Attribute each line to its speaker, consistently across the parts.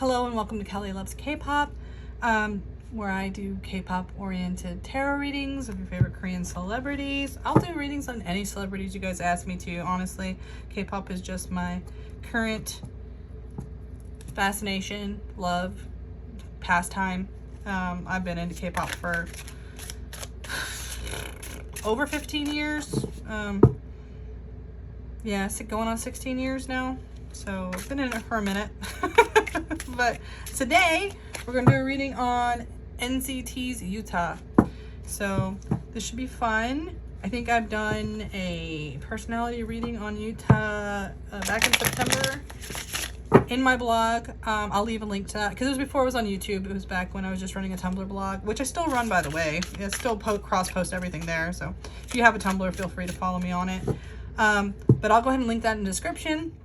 Speaker 1: Hello and welcome to Kelly Loves K-Pop, where I do K-Pop oriented tarot readings of your favorite Korean celebrities. I'll do readings on any celebrities you guys ask me to. Honestly, K-Pop is just my current fascination, love, pastime. I've been into K-Pop for over 15 years. Yeah, going on 16 years now. So I've been in it for a minute. But today we're going to do a reading on NCT's Yuta. So this should be fun. I think I've done a personality reading on Yuta back in September in my blog. I'll leave a link to that because it was before it was on YouTube. It was back when I was just running a Tumblr blog, which I still run, by the way. I still cross-post everything there. So if you have a Tumblr, feel free to follow me on it. But I'll go ahead and link that in the description.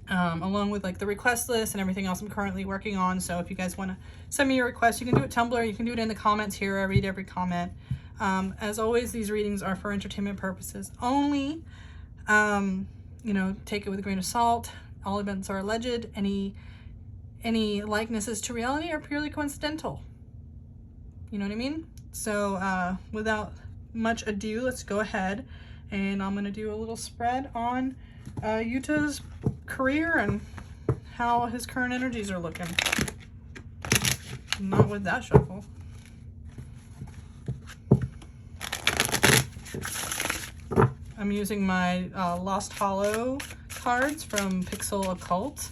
Speaker 1: Along with like the request list and everything else I'm currently working on. So if you guys want to send me your request, you can do it Tumblr, you can do it in the comments here. I read every comment. As always, these readings are for entertainment purposes only. Take it with a grain of salt. All events are alleged. Any likenesses to reality are purely coincidental. You know what I mean? So without much ado, let's go ahead and I'm going to do a little spread on Yuta's career and how his current energies are looking. Not with that shuffle. I'm using my Lost Hollow cards from Pixel Occult.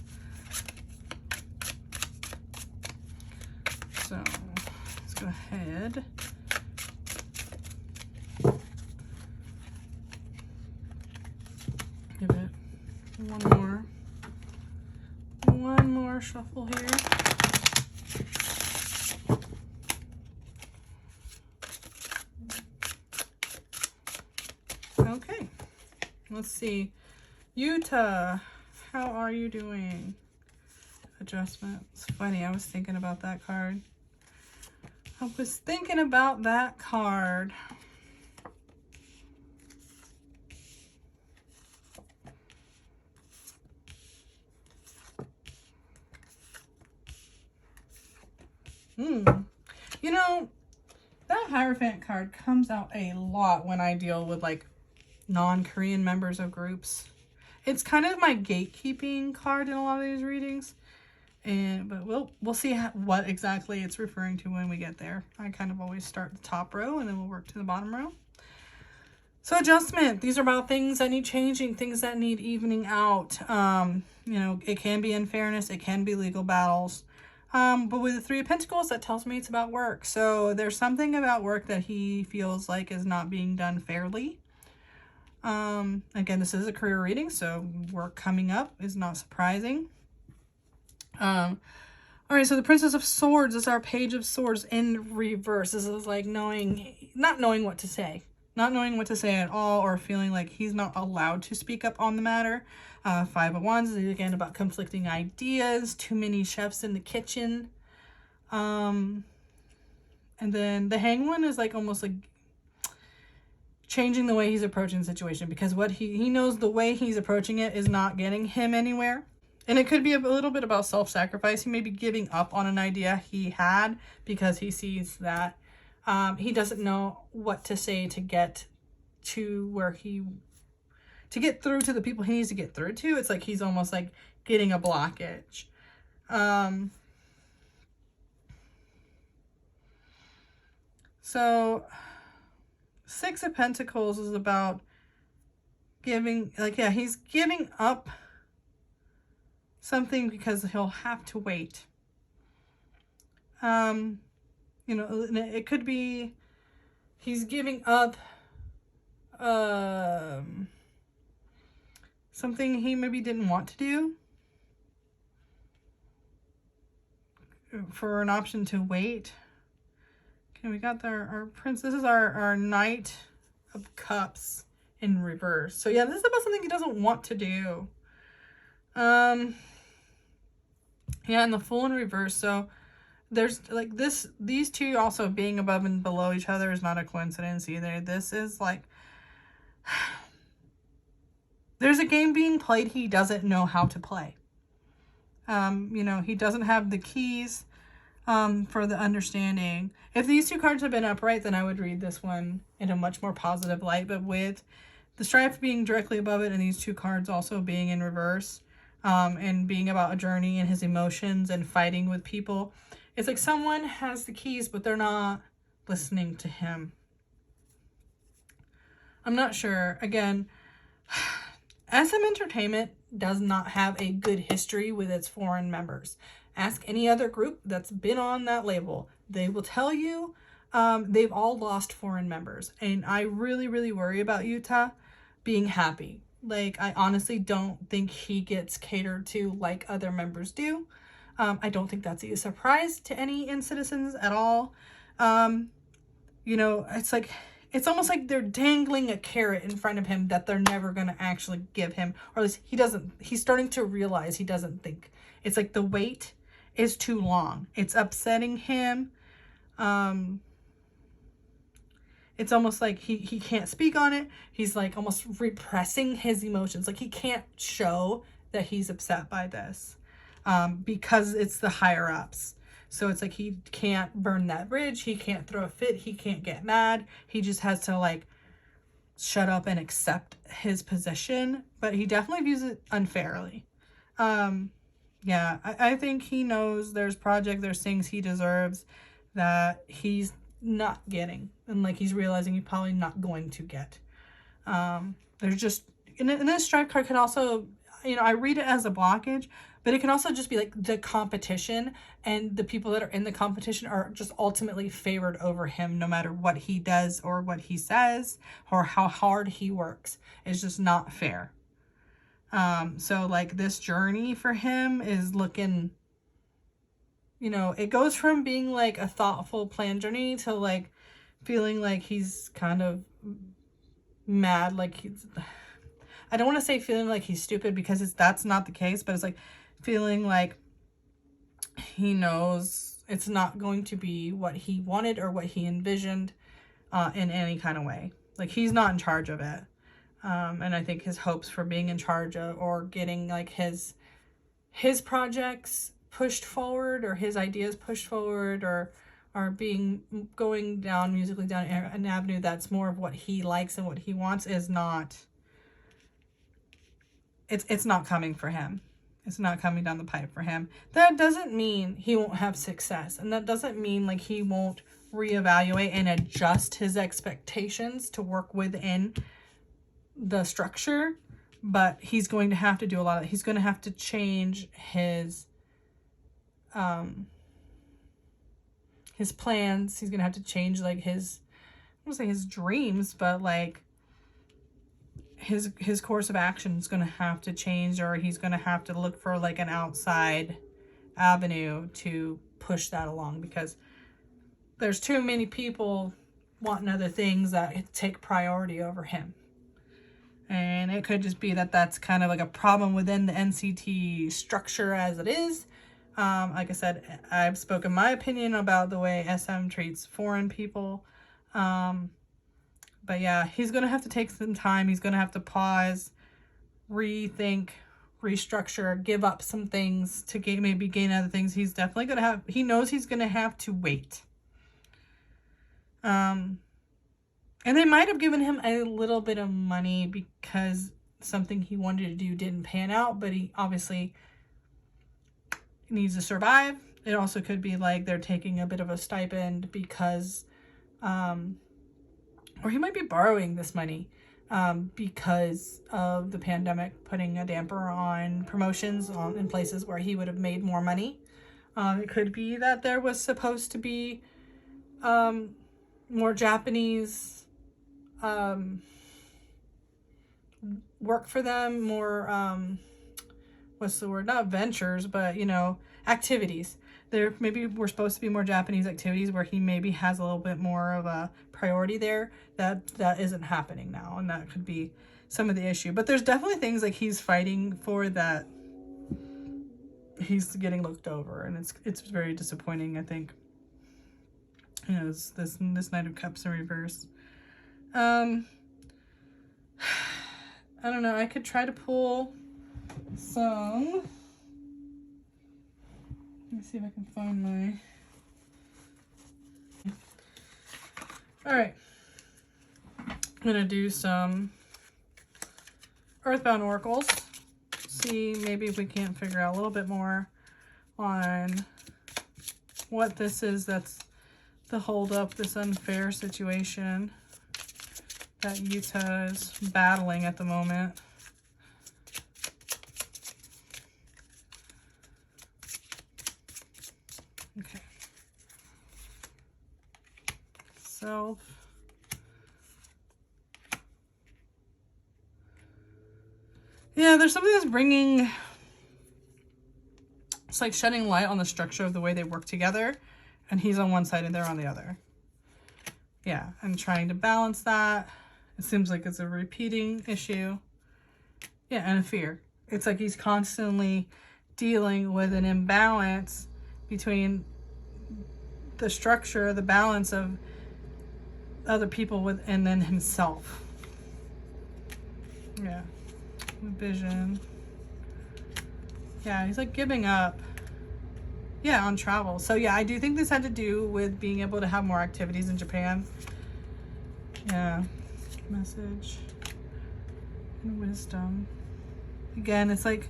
Speaker 1: So let's go ahead. Give it one more shuffle here. Okay, let's see. Yuta, how are you doing? Adjustment. It's funny, I was thinking about that card. That Hierophant card comes out a lot when I deal with like non-Korean members of groups. It's kind of my gatekeeping card in a lot of these readings. But we'll see what exactly it's referring to when we get there. I kind of always start the top row and then we'll work to the bottom row. So adjustment. These are about things that need changing, things that need evening out. It can be unfairness, it can be legal battles. But with the Three of Pentacles, that tells me it's about work. So there's something about work that he feels like is not being done fairly. Again, this is a career reading, so work coming up is not surprising. All right, so the Princess of Swords is our Page of Swords in reverse. This is like not knowing what to say. Not knowing what to say at all, or feeling like he's not allowed to speak up on the matter. Five of Wands is again about conflicting ideas, too many chefs in the kitchen. And then the Hanged One is like almost like changing the way he's approaching the situation, because what he knows the way he's approaching it is not getting him anywhere. And it could be a little bit about self-sacrifice. He may be giving up on an idea he had because he sees that he doesn't know what to say to get to to get through to the people he needs to get through to. It's like he's almost like getting a blockage. So Six of Pentacles is about he's giving up something because he'll have to wait. It could be he's giving up something he maybe didn't want to do for an option to wait. Okay, we got our Prince. This is our Knight of Cups in reverse. So yeah, this is about something he doesn't want to do. Yeah, and the Fool in reverse. So there's like these two also being above and below each other is not a coincidence either. This is like There's a game being played he doesn't know how to play. You know, he doesn't have the keys for the understanding. If these two cards had been upright, then I would read this one in a much more positive light. But with the strife being directly above it and these two cards also being in reverse, and being about a journey and his emotions and fighting with people, it's like someone has the keys, but they're not listening to him. I'm not sure. Again, SM Entertainment does not have a good history with its foreign members. Ask any other group that's been on that label. They will tell you they've all lost foreign members. And I really, really worry about Yuta being happy. Like, I honestly don't think he gets catered to like other members do. I don't think that's a surprise to any citizens at all. You know, it's almost like they're dangling a carrot in front of him that they're never going to actually give him. Or at least he's starting to realize he doesn't think. It's like the wait is too long. It's upsetting him. It's almost like he can't speak on it. He's like almost repressing his emotions. Like he can't show that he's upset by this because it's the higher ups. So it's like he can't burn that bridge. He can't throw a fit. He can't get mad. He just has to like shut up and accept his position. But he definitely views it unfairly. Yeah, I think he knows there's things he deserves that he's not getting. And like he's realizing he's probably not going to get. There's just, and this strife card could also, you know, I read it as a blockage, but it can also just be like the competition, and the people that are in the competition are just ultimately favored over him no matter what he does or what he says or how hard he works. It's just not fair. So like this journey for him is looking, you know, it goes from being like a thoughtful planned journey to like feeling like he's kind of mad, like I don't want to say feeling like he's stupid because that's not the case, but it's like feeling like he knows it's not going to be what he wanted or what he envisioned in any kind of way. Like he's not in charge of it. And I think his hopes for being in charge of or getting like his projects pushed forward or his ideas pushed forward or going down musically down an avenue that's more of what he likes and what he wants is not, it's not coming for him. It's not coming down the pipe for him. That doesn't mean he won't have success. And that doesn't mean like he won't reevaluate and adjust his expectations to work within the structure. But he's going to have to do a lot of, he's going to have to change his plans. He's going to have to change like his, I don't say his dreams, but like his course of action is going to have to change, or he's going to have to look for like an outside avenue to push that along, because there's too many people wanting other things that take priority over him. And it could just be that that's kind of like a problem within the NCT structure as it is. Like I said, I've spoken my opinion about the way SM treats foreign people. But yeah, he's going to have to take some time. He's going to have to pause, rethink, restructure, give up some things to maybe gain other things. He's definitely going to have, he knows he's going to have to wait. And they might have given him a little bit of money because something he wanted to do didn't pan out, but he obviously needs to survive. It also could be like they're taking a bit of a stipend because, or he might be borrowing this money because of the pandemic putting a damper on promotions in places where he would have made more money. It could be that there was supposed to be more Japanese work for them, more what's the word, not ventures, but you know, activities. There maybe were supposed to be more Japanese activities where he maybe has a little bit more of a priority there. That isn't happening now, and that could be some of the issue. But there's definitely things like he's fighting for that he's getting looked over, and it's very disappointing, I think. You know, this Knight of Cups in reverse. I don't know. I could try to pull some Let me see if I can find my... Alright. I'm going to do some Earthbound Oracles. See maybe if we can't figure out a little bit more on what this is that's the holdup, this unfair situation that Yuta is battling at the moment. Okay. Self. Yeah, there's something that's bringing... It's like shedding light on the structure of the way they work together. And he's on one side and they're on the other. Yeah, and trying to balance that. It seems like it's a repeating issue. Yeah, and a fear. It's like he's constantly dealing with an imbalance between the structure, the balance of other people with, and then himself. Yeah. Vision. Yeah, he's like giving up. Yeah, on travel. So yeah, I do think this had to do with being able to have more activities in Japan. Yeah. Message. And wisdom. Again, it's like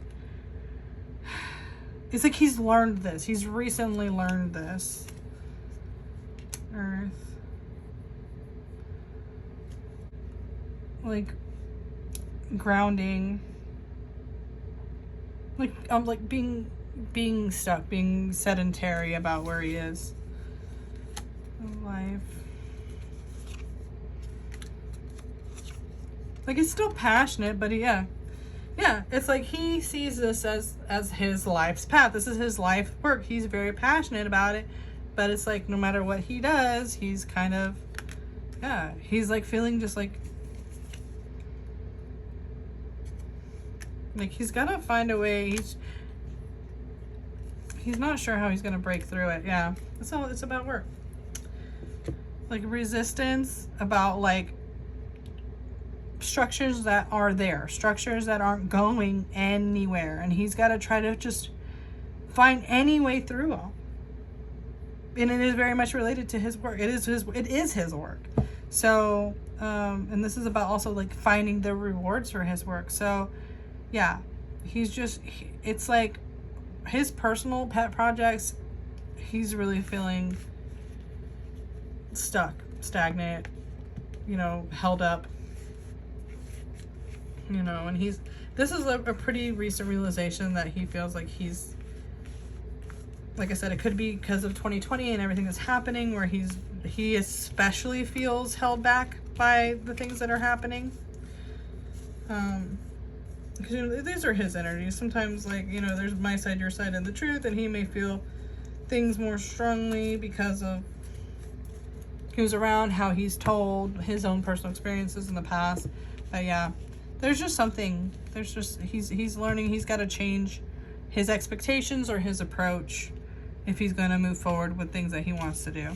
Speaker 1: he's learned this. He's recently learned this. Earth. Like grounding. Like being stuck, being sedentary about where he is. Life. Like he's still passionate, but yeah, it's like he sees this as his life's path. This is his life work. He's very passionate about it, but it's like no matter what he does, he's kind of, yeah, he's like feeling just like he's gotta find a way. He's not sure how he's gonna break through it. Yeah, it's about work. Like resistance about like structures that are there, structures that aren't going anywhere, and he's got to try to just find any way through them. And it is very much related to his work. It is his work. So and this is about also like finding the rewards for his work. So yeah, it's like his personal pet projects, he's really feeling stuck, stagnant, you know, held up. You know, and this is a pretty recent realization that he feels like he's, like I said, it could be because of 2020 and everything that's happening, where he especially feels held back by the things that are happening. Because, you know, these are his energies. Sometimes, like, you know, there's my side, your side, and the truth, and he may feel things more strongly because of who's around, how he's told, his own personal experiences in the past. But yeah. There's just something, he's learning, he's got to change his expectations or his approach if he's going to move forward with things that he wants to do.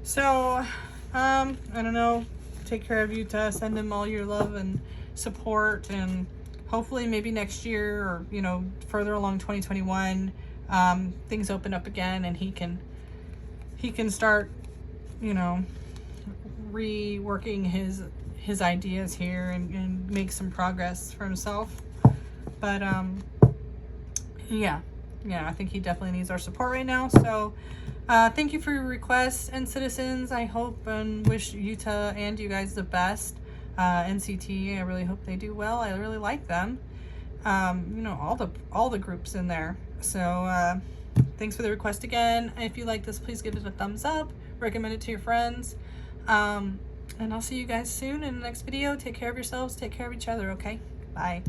Speaker 1: So, I don't know, take care of Yuta, send him all your love and support, and hopefully maybe next year or, you know, further along 2021, things open up again and he can start, you know, reworking his ideas here and make some progress for himself. But yeah, I think he definitely needs our support right now. So thank you for your requests, and citizens. I hope and wish Yuta and you guys the best. NCT, I really hope they do well. I really like them. You know, all the groups in there. So thanks for the request again. If you like this, please give it a thumbs up, recommend it to your friends. And I'll see you guys soon in the next video. Take care of yourselves. Take care of each other, okay? Bye.